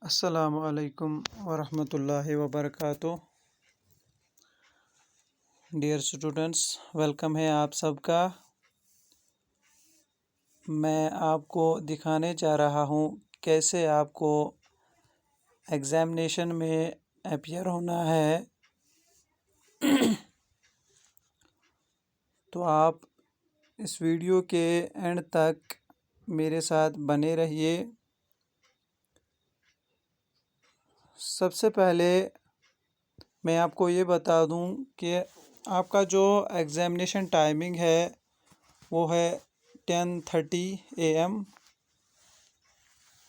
अस्सलामु अलैकुम वरहमतुल्लाहि वबरकातुह। डियर स्टूडेंट्स, वेलकम है आप सबका। मैं आपको दिखाने जा रहा हूँ कैसे आपको एग्ज़ामिनेशन में अपीयर होना है। तो आप इस वीडियो के एंड तक मेरे साथ बने रहिए। सबसे पहले मैं आपको ये बता दूं कि आपका जो एग्ज़ामिनेशन टाइमिंग है वो है 10:30 AM।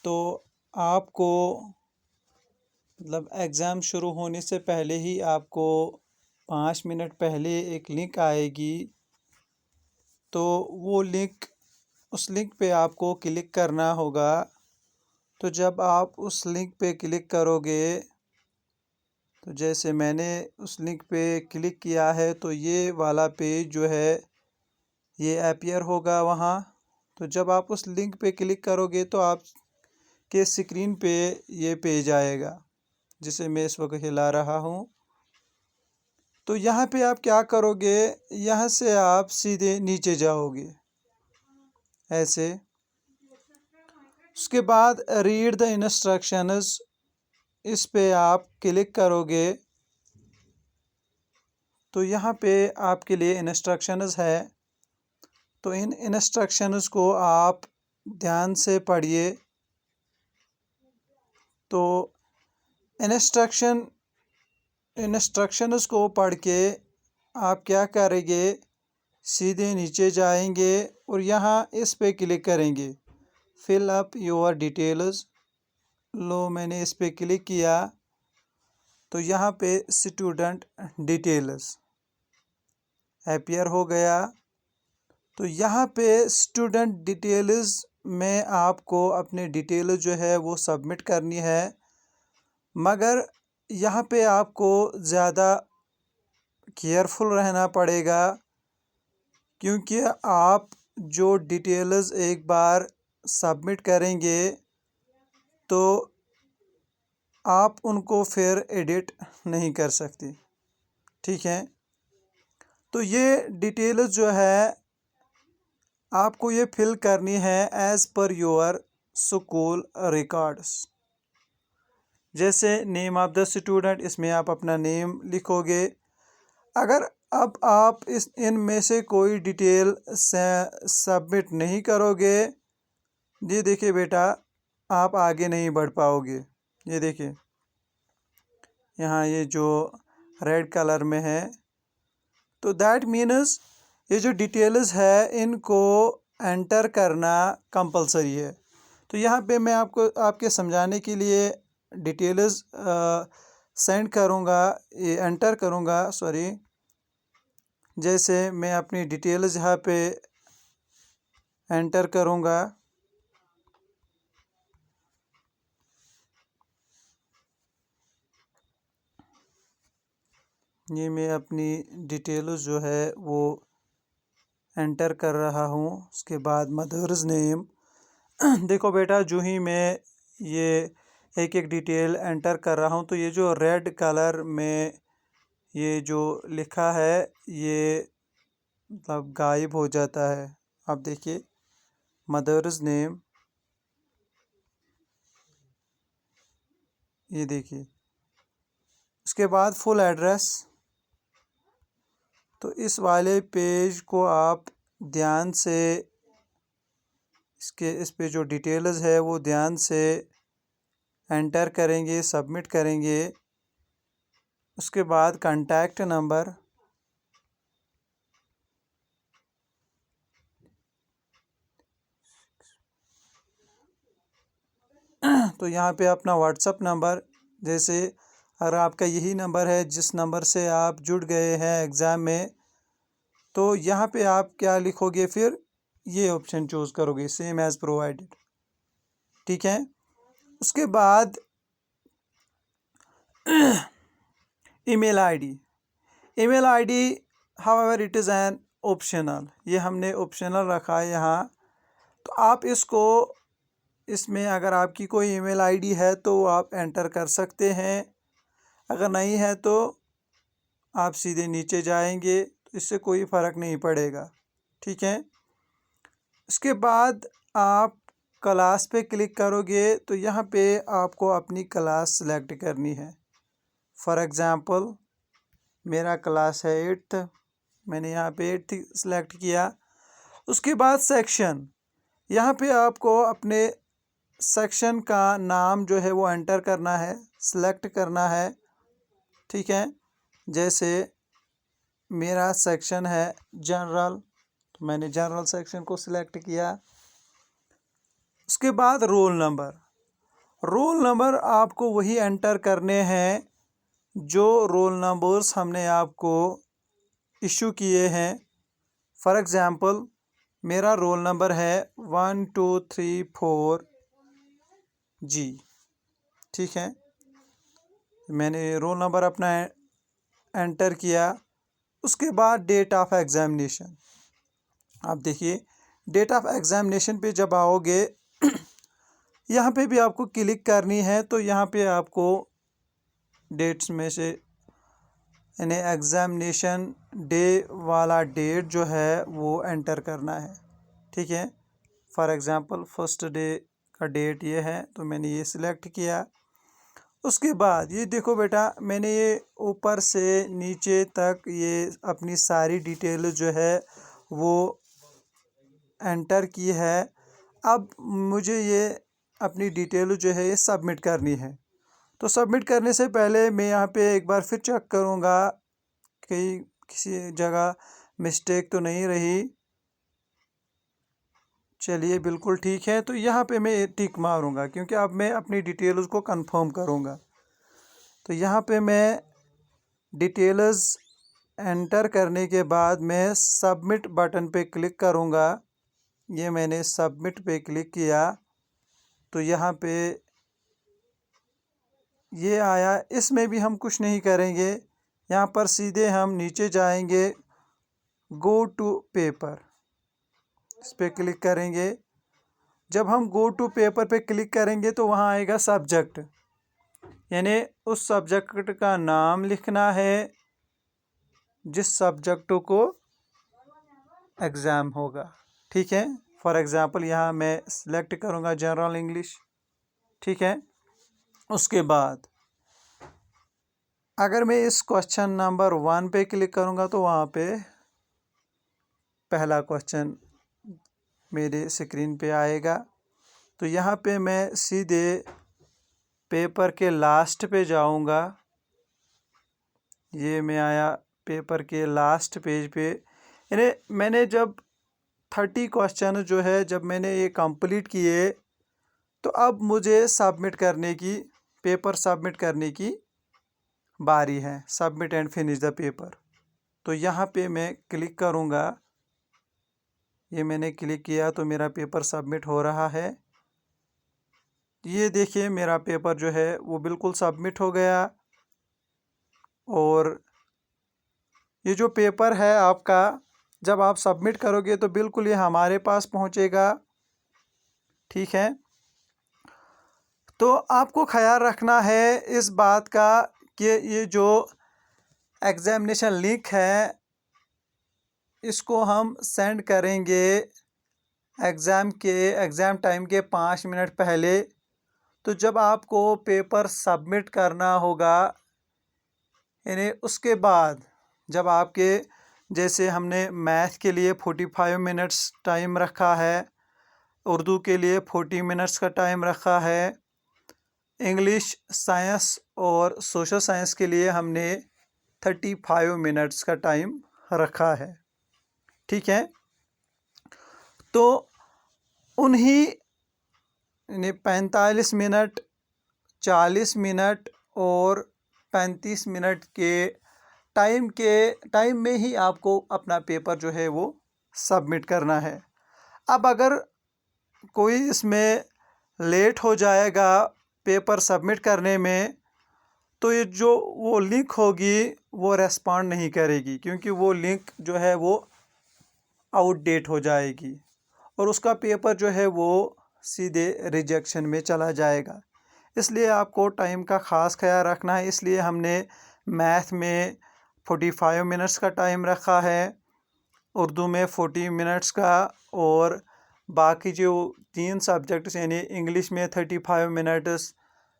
तो आपको एग्ज़ाम शुरू होने से पहले ही आपको 5 मिनट पहले एक लिंक आएगी। तो वो लिंक उस लिंक पे आपको क्लिक करना होगा। तो जब आप उस लिंक पे क्लिक करोगे, तो जैसे मैंने उस लिंक पे क्लिक किया है तो ये वाला पेज जो है ये अपीयर होगा वहाँ। तो जब आप उस लिंक पे क्लिक करोगे तो आपके स्क्रीन पे ये पेज आएगा जिसे मैं इस वक्त हिला रहा हूँ। तो यहाँ पे आप क्या करोगे, यहाँ से आप सीधे नीचे जाओगे ऐसे। उसके बाद रीड द इंस्ट्रक्शंस, इस पे आप क्लिक करोगे तो यहाँ पे आपके लिए इंस्ट्रक्शंस है। तो इन इंस्ट्रक्शंस को आप ध्यान से पढ़िए। तो इंस्ट्रक्शंस को पढ़ के आप क्या करेंगे, सीधे नीचे जाएंगे और यहाँ इस पे क्लिक करेंगे, फिल अप योर डिटेल्स। लो, मैंने इस पे क्लिक किया तो यहाँ पे स्टूडेंट डिटेल्स अपीयर हो गया। तो यहाँ पे स्टूडेंट डिटेल्स में आपको अपने डिटेल्स जो है वो सबमिट करनी है, मगर यहाँ पे आपको ज़्यादा केयरफुल रहना पड़ेगा, क्योंकि आप जो डिटेल्स एक बार सबमिट करेंगे तो आप उनको फिर एडिट नहीं कर सकते। ठीक है। तो ये डिटेल्स जो है आपको ये फिल करनी है as per your school records. जैसे नेम ऑफ द स्टूडेंट, इसमें आप अपना नेम लिखोगे। अगर अब आप इनमें से कोई डिटेल सबमिट नहीं करोगे, ये देखिए बेटा, आप आगे नहीं बढ़ पाओगे। ये देखिए यहाँ ये जो रेड कलर में है, तो दैट मीन्स ये जो डिटेल्स है इनको एंटर करना कंपलसरी है। तो यहाँ पे मैं आपको आपके समझाने के लिए डिटेल्स सेंड करूँगा, ये एंटर करूँगा, सॉरी। जैसे मैं अपनी डिटेल्स यहाँ पे एंटर करूँगा, ये मैं अपनी डिटेल्स जो है वो एंटर कर रहा हूँ। उसके बाद मदर्स नेम। देखो बेटा, जो ही मैं ये एक एक डिटेल एंटर कर रहा हूँ तो ये जो रेड कलर में ये जो लिखा है ये गायब हो जाता है। अब देखिए मदर्स नेम, ये देखिए। उसके बाद फुल एड्रेस। तो इस वाले पेज को आप ध्यान से इस पे जो डिटेल्स है वो ध्यान से एंटर करेंगे, सबमिट करेंगे। उसके बाद कांटेक्ट नंबर, तो यहाँ पे अपना व्हाट्सअप नंबर, जैसे अगर आपका यही नंबर है जिस नंबर से आप जुड़ गए हैं एग्ज़ाम में, तो यहाँ पे आप क्या लिखोगे, फिर ये ऑप्शन चूज़ करोगे, सेम एज़ प्रोवाइडेड। ठीक है। उसके बाद email ID. Email ID however it is an optional, ये हमने ऑप्शनल रखा है यहाँ। तो आप इसको इसमें अगर आपकी कोई ईमेल आईडी है तो आप एंटर कर सकते हैं, अगर नहीं है तो आप सीधे नीचे जाएंगे, तो इससे कोई फ़र्क नहीं पड़ेगा। ठीक है। इसके बाद आप क्लास पे क्लिक करोगे तो यहाँ पे आपको अपनी क्लास सेलेक्ट करनी है। फॉर एग्ज़ाम्पल मेरा क्लास है 8th, मैंने यहाँ पे 8th सेलेक्ट किया। उसके बाद सेक्शन, यहाँ पे आपको अपने सेक्शन का नाम जो है वो एंटर करना है, सेलेक्ट करना है। ठीक है। जैसे मेरा सेक्शन है जनरल, तो मैंने जनरल सेक्शन को सिलेक्ट किया। उसके बाद रोल नंबर आपको वही एंटर करने हैं जो रोल नंबर्स हमने आपको इशू किए हैं। फॉर एग्ज़ाम्पल मेरा रोल नंबर है 1234 जी। ठीक है। मैंने रोल नंबर अपना एंटर किया। उसके बाद डेट ऑफ एग्ज़ामिनेशन, आप देखिए डेट ऑफ एग्ज़ामिनेशन पे जब आओगे यहाँ पे भी आपको क्लिक करनी है। तो यहाँ पे आपको डेट्स में से यानी एग्ज़ामिनेशन डे वाला डेट जो है वो एंटर करना है। ठीक है। फॉर एग्ज़ाम्पल फर्स्ट डे का डेट ये है, तो मैंने ये सिलेक्ट किया। उसके बाद ये देखो बेटा, मैंने ये ऊपर से नीचे तक ये अपनी सारी डिटेल जो है वो एंटर की है। अब मुझे ये अपनी डिटेल जो है ये सबमिट करनी है। तो सबमिट करने से पहले मैं यहाँ पे एक बार फिर चेक करूँगा कहीं किसी जगह मिस्टेक तो नहीं रही। चलिए बिल्कुल ठीक है। तो यहाँ पे मैं टिक मारूँगा क्योंकि अब मैं अपनी डिटेल्स को कंफर्म करूँगा। तो यहाँ पे मैं डिटेल्स एंटर करने के बाद मैं सबमिट बटन पे क्लिक करूँगा। ये मैंने सबमिट पे क्लिक किया तो यहाँ पे ये आया। इसमें भी हम कुछ नहीं करेंगे, यहाँ पर सीधे हम नीचे जाएंगे, गो टू पेपर, इस पर क्लिक करेंगे। जब हम गो टू पेपर पे क्लिक करेंगे तो वहाँ आएगा सब्जेक्ट, यानी उस सब्जेक्ट का नाम लिखना है जिस सब्जेक्ट को एग्ज़ाम होगा। ठीक है। फॉर एग्ज़ाम्पल यहाँ मैं सिलेक्ट करूँगा जनरल इंग्लिश। ठीक है। उसके बाद अगर मैं इस क्वेश्चन नंबर 1 पे क्लिक करूँगा तो वहाँ पे पहला क्वेश्चन मेरे स्क्रीन पे आएगा। तो यहाँ पे मैं सीधे पेपर के लास्ट पे जाऊँगा। ये मैं आया पेपर के लास्ट पेज पे। यानी मैंने जब 30 क्वेश्चन जो है जब मैंने ये कंप्लीट किए तो अब मुझे सबमिट करने की, पेपर सबमिट करने की बारी है। Submit and finish the paper. तो यहाँ पे मैं क्लिक करूँगा। ये मैंने क्लिक किया तो मेरा पेपर सबमिट हो रहा है। ये देखिए मेरा पेपर जो है वो बिल्कुल सबमिट हो गया। और ये जो पेपर है आपका जब आप सबमिट करोगे तो बिल्कुल ये हमारे पास पहुँचेगा। ठीक है। तो आपको ख्याल रखना है इस बात का कि ये जो एग्ज़ामिनेशन लिंक है इसको हम सेंड करेंगे एग्ज़ाम टाइम के 5 मिनट पहले। तो जब आपको पेपर सबमिट करना होगा, यानी उसके बाद जब आपके, जैसे हमने मैथ के लिए 45 मिनट्स टाइम रखा है, उर्दू के लिए 40 मिनट्स का टाइम रखा है, इंग्लिश, साइंस और सोशल साइंस के लिए हमने 35 मिनट्स का टाइम रखा है। ठीक है। तो उन्हीं 45 मिनट, 40 मिनट और 35 मिनट के टाइम में ही आपको अपना पेपर जो है वो सबमिट करना है। अब अगर कोई इसमें लेट हो जाएगा पेपर सबमिट करने में तो ये जो वो लिंक होगी वो रेस्पॉन्ड नहीं करेगी, क्योंकि वो लिंक जो है वो आउटडेट हो जाएगी और उसका पेपर जो है वो सीधे रिजेक्शन में चला जाएगा। इसलिए आपको टाइम का ख़ास ख्याल रखना है। इसलिए हमने मैथ में 45 मिनट्स का टाइम रखा है, उर्दू में 40 मिनट्स का, और बाकी जो 3 सब्जेक्ट्स यानी इंग्लिश में 35 मिनट्स,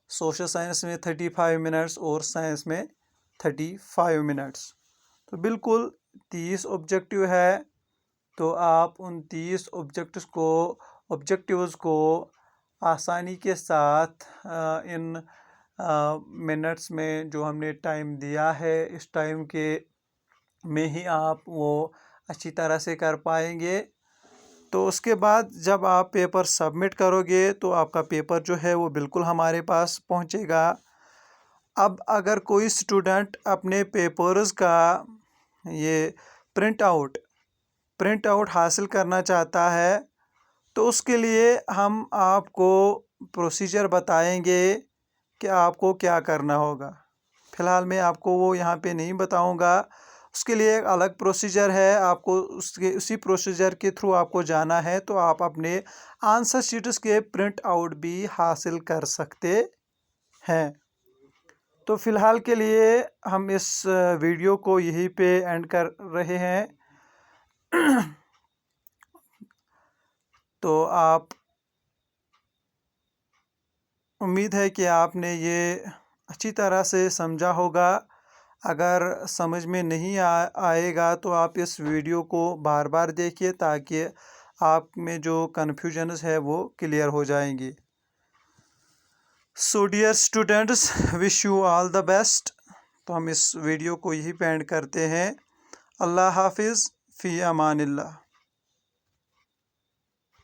सोशल साइंस में 35 मिनट्स और साइंस में 35 मिनट्स। तो बिल्कुल 30 ऑब्जेक्टिव है। तो आप उन 30 ऑब्जेक्टिव्स को आसानी के साथ इन मिनट्स में जो हमने टाइम दिया है, इस टाइम के में ही आप वो अच्छी तरह से कर पाएंगे। तो उसके बाद जब आप पेपर सबमिट करोगे तो आपका पेपर जो है वो बिल्कुल हमारे पास पहुंचेगा। अब अगर कोई स्टूडेंट अपने पेपर्स का ये प्रिंट आउट हासिल करना चाहता है तो उसके लिए हम आपको प्रोसीजर बताएंगे कि आपको क्या करना होगा। फ़िलहाल मैं आपको वो यहाँ पे नहीं बताऊंगा। उसके लिए एक अलग प्रोसीजर है, आपको उसी प्रोसीजर के थ्रू आपको जाना है। तो आप अपने आंसर शीट्स के प्रिंट आउट भी हासिल कर सकते हैं। तो फ़िलहाल के लिए हम इस वीडियो को यहीं पे एंड कर रहे हैं। तो आप उम्मीद है कि आपने ये अच्छी तरह से समझा होगा। अगर समझ में नहीं आएगा तो आप इस वीडियो को बार बार देखिए ताकि आप में जो कन्फ्यूजन्स है वो क्लियर हो जाएंगी। So dear students, wish you all the best. तो हम इस वीडियो को यही पे एंड करते हैं। अल्लाह हाफिज़, फ़ी अमानिल्लाह।